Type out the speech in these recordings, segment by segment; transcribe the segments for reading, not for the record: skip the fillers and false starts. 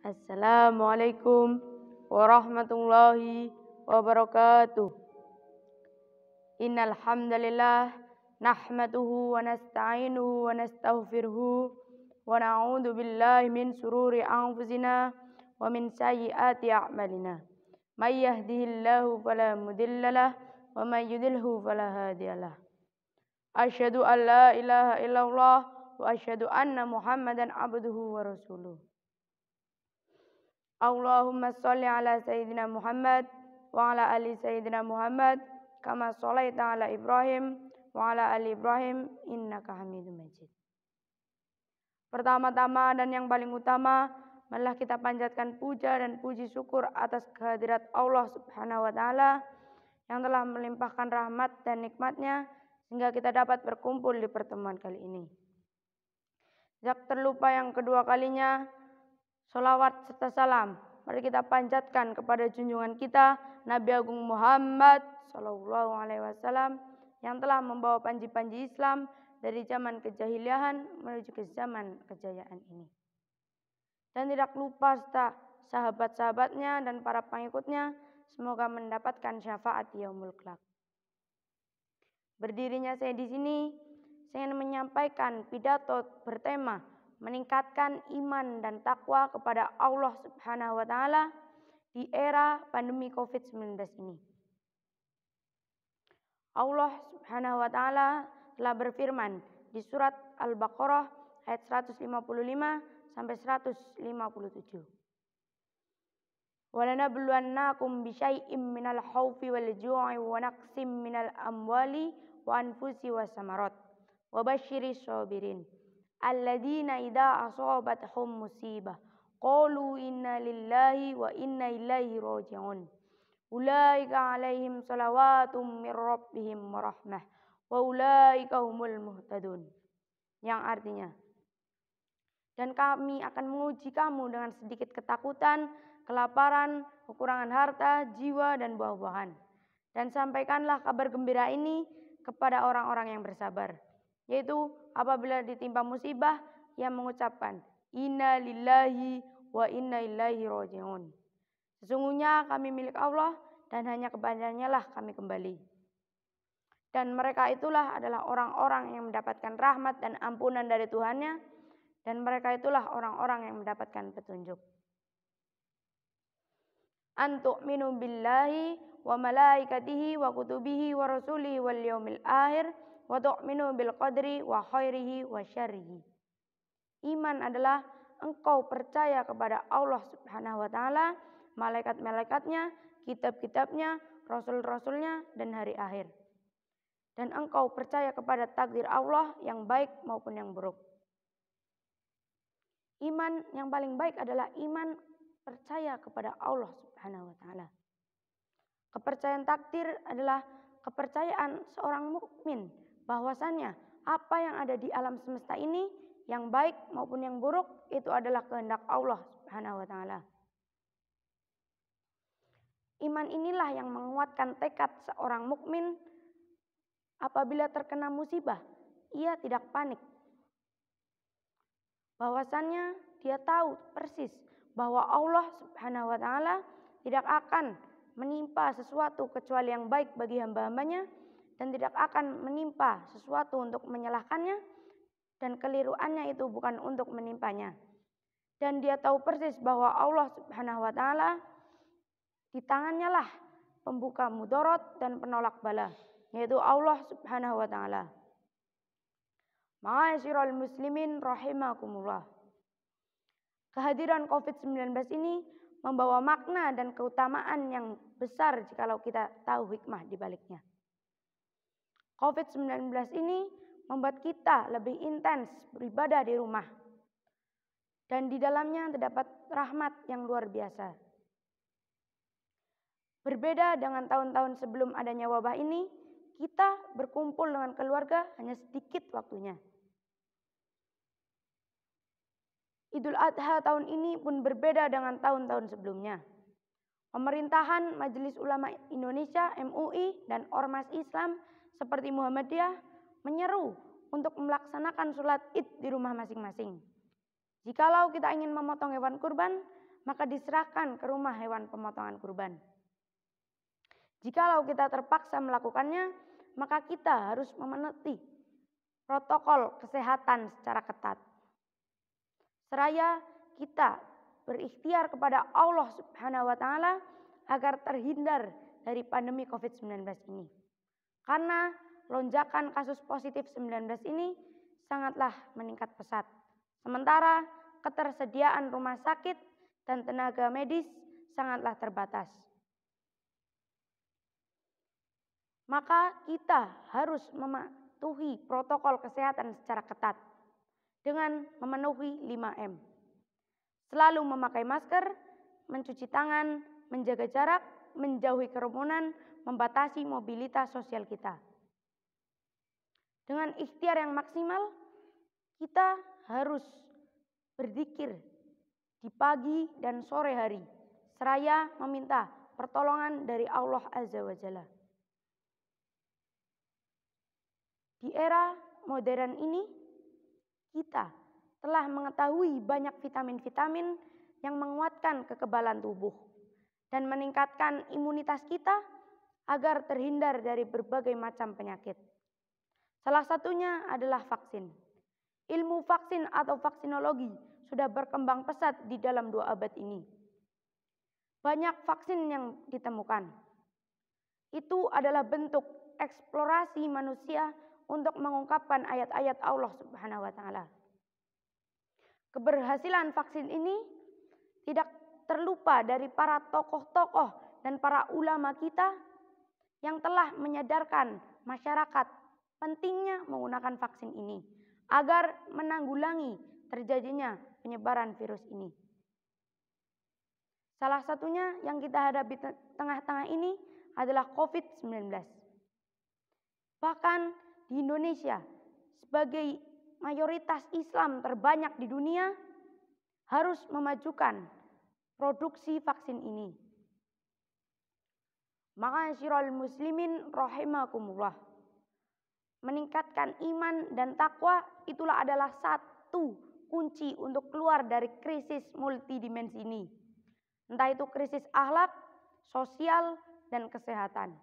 Assalamualaikum warahmatullahi wabarakatuh. Innal hamdalillah nahmaduhu wa nasta'inuhu wa nastaghfiruhu wa na'udzu billahi min sururi anfusina wa min sayyiati a'malina. May yahdihillahu fala mudhillalah wa may yudhlilhu fala hadiyalah. Asyhadu an la ilaha illallah wa asyhadu anna Muhammadan abduhu wa rasuluh. Allahumma sholli ala Sayyidina Muhammad wa ala ali Sayyidina Muhammad kama sholaita ala Ibrahim wa ala ali Ibrahim innaka Hamidum Majid. Pertama-tama dan yang paling utama, marilah kita panjatkan puja dan puji syukur atas kehadirat Allah Subhanahu wa taala yang telah melimpahkan rahmat dan nikmatnya sehingga kita dapat berkumpul di pertemuan kali ini. Jak terlupa yang kedua kalinya, sholawat serta salam mari kita panjatkan kepada junjungan kita Nabi Agung Muhammad Sallallahu Alaihi Wasallam yang telah membawa panji-panji Islam dari zaman kejahiliahan menuju ke zaman kejayaan ini. Dan tidak lupa serta sahabat-sahabatnya dan para pengikutnya semoga mendapatkan syafaat yaumul kelak. Berdirinya saya di sini, saya ingin menyampaikan pidato bertema meningkatkan iman dan takwa kepada Allah Subhanahu wa taala di era pandemi Covid-19 ini. Allah Subhanahu wa taala telah berfirman di surat Al-Baqarah ayat 155 sampai 157. Walanabluwannakum bisyai'im minal khaufi wal ju'i wa naqsim minal amwali wa anfusi was samarat wa basyiris sabirin. Alladzina idza asabatuhum musibah qalu inna lillahi wa inna ilaihi raji'un. Ulaika 'alaihim shalawatum mir rabbihim wa rahmah wa ulaika humul muhtadun. Yang artinya, dan kami akan menguji kamu dengan sedikit ketakutan, kelaparan, kekurangan harta, jiwa dan buah-buahan. Dan sampaikanlah kabar gembira ini kepada orang-orang yang bersabar, yaitu apabila ditimpa musibah yang mengucapkan inna lillahi wa inna ilaihi raji'un. Sesungguhnya kami milik Allah dan hanya kepadanya lah kami kembali. Dan mereka itulah adalah orang-orang yang mendapatkan rahmat dan ampunan dari Tuhannya, dan mereka itulah orang-orang yang mendapatkan petunjuk. Antu'minu billahi wa malaikatihi wa kutubihi wa rasulihi wal yaumil akhir wa tu'minu bil qadri wa khairihi wa syarrihi. Iman adalah engkau percaya kepada Allah Subhanahu wa taala, malaikat-malaikatnya, kitab-kitabnya, rasul-rasulnya dan hari akhir. Dan engkau percaya kepada takdir Allah yang baik maupun yang buruk. Iman yang paling baik adalah iman percaya kepada Allah Subhanahu wa taala. Kepercayaan takdir adalah kepercayaan seorang mukmin bahwasannya apa yang ada di alam semesta ini yang baik maupun yang buruk itu adalah kehendak Allah Subhanahu wa taala. Iman inilah yang menguatkan tekad seorang mukmin apabila terkena musibah, ia tidak panik. Bahwasannya dia tahu persis bahwa Allah Subhanahu wa taala tidak akan menimpa sesuatu kecuali yang baik bagi hamba-hambanya dan tidak akan menimpa sesuatu untuk menyalahkannya dan keliruannya itu bukan untuk menimpanya. Dan dia tahu persis bahwa Allah Subhanahu wa taala di tangannya lah pembuka mudarat dan penolak bala, yaitu Allah Subhanahu wa taala. Ma'asyiral muslimin rahimakumullah. Kehadiran Covid-19 ini membawa makna dan keutamaan yang besar jikalau kita tahu hikmah di baliknya. Covid-19 ini membuat kita lebih intens beribadah di rumah. Dan di dalamnya terdapat rahmat yang luar biasa. Berbeda dengan tahun-tahun sebelum adanya wabah ini, kita berkumpul dengan keluarga hanya sedikit waktunya. Idul Adha tahun ini pun berbeda dengan tahun-tahun sebelumnya. Pemerintahan Majelis Ulama Indonesia (MUI) dan Ormas Islam seperti Muhammadiyah menyeru untuk melaksanakan sholat Id di rumah masing-masing. Jikalau kita ingin memotong hewan kurban, maka diserahkan ke rumah hewan pemotongan kurban. Jikalau kita terpaksa melakukannya, maka kita harus memenuhi protokol kesehatan secara ketat. Seraya kita berikhtiar kepada Allah Subhanahu wa taala agar terhindar dari pandemi COVID-19 ini. Karena lonjakan kasus positif 19 ini sangatlah meningkat pesat. Sementara ketersediaan rumah sakit dan tenaga medis sangatlah terbatas. Maka kita harus mematuhi protokol kesehatan secara ketat dengan memenuhi 5M. Selalu memakai masker, mencuci tangan, menjaga jarak, menjauhi kerumunan, membatasi mobilitas sosial kita. Dengan ikhtiar yang maksimal, kita harus berzikir di pagi dan sore hari, seraya meminta pertolongan dari Allah Azza wa Jalla. Di era modern ini, kita telah mengetahui banyak vitamin-vitamin yang menguatkan kekebalan tubuh dan meningkatkan imunitas kita agar terhindar dari berbagai macam penyakit. Salah satunya adalah vaksin. Ilmu vaksin atau vaksinologi sudah berkembang pesat di dalam 2 abad ini. Banyak vaksin yang ditemukan. Itu adalah bentuk eksplorasi manusia untuk mengungkapkan ayat-ayat Allah Subhanahu wa taala. Keberhasilan vaksin ini tidak terlupa dari para tokoh-tokoh dan para ulama kita yang telah menyadarkan masyarakat pentingnya menggunakan vaksin ini agar menanggulangi terjadinya penyebaran virus ini. Salah satunya yang kita hadapi tengah-tengah ini adalah COVID-19. Bahkan di Indonesia sebagai mayoritas Islam terbanyak di dunia harus memajukan produksi vaksin ini. Ma'asyiral muslimin rahimakumullah. Meningkatkan iman dan takwa itulah adalah satu kunci untuk keluar dari krisis multidimensi ini. Entah itu krisis akhlak, sosial, dan kesehatan.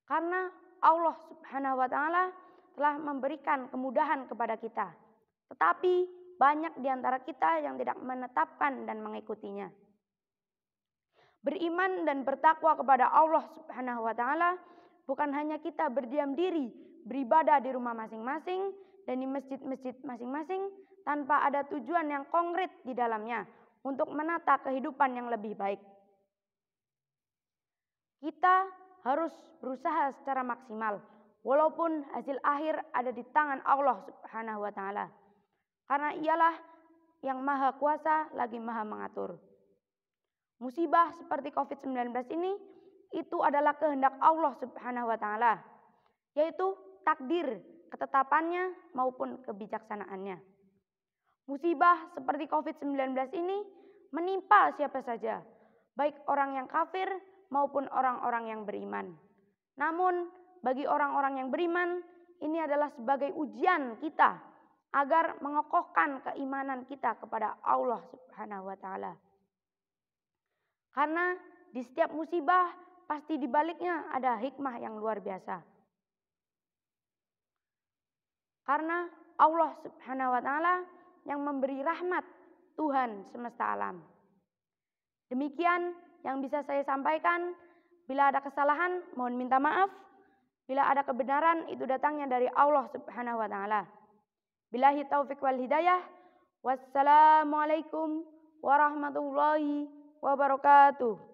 Karena Allah Subhanahu wa taala telah memberikan kemudahan kepada kita. Tetapi banyak di antara kita yang tidak menetapkan dan mengikutinya. Beriman dan bertakwa kepada Allah Subhanahu wa taala bukan hanya kita berdiam diri, beribadah di rumah masing-masing dan di masjid-masjid masing-masing tanpa ada tujuan yang konkret di dalamnya untuk menata kehidupan yang lebih baik. Kita harus berusaha secara maksimal walaupun hasil akhir ada di tangan Allah Subhanahu wa taala. Karena ialah yang maha kuasa lagi maha mengatur. Musibah seperti COVID-19 ini itu adalah kehendak Allah Subhanahu wa taala, yaitu takdir, ketetapannya maupun kebijaksanaannya. Musibah seperti COVID-19 ini menimpa siapa saja, baik orang yang kafir maupun orang-orang yang beriman. Namun bagi orang-orang yang beriman, ini adalah sebagai ujian kita agar mengokohkan keimanan kita kepada Allah Subhanahu wa taala. Karena di setiap musibah pasti di baliknya ada hikmah yang luar biasa. Karena Allah Subhanahu wa taala yang memberi rahmat Tuhan semesta alam. Demikian yang bisa saya sampaikan. Bila ada kesalahan, mohon minta maaf. Bila ada kebenaran, itu datangnya dari Allah Subhanahu wa taala. Billahi taufik wal hidayah. Wassalamualaikum warahmatullahi wabarakatuh.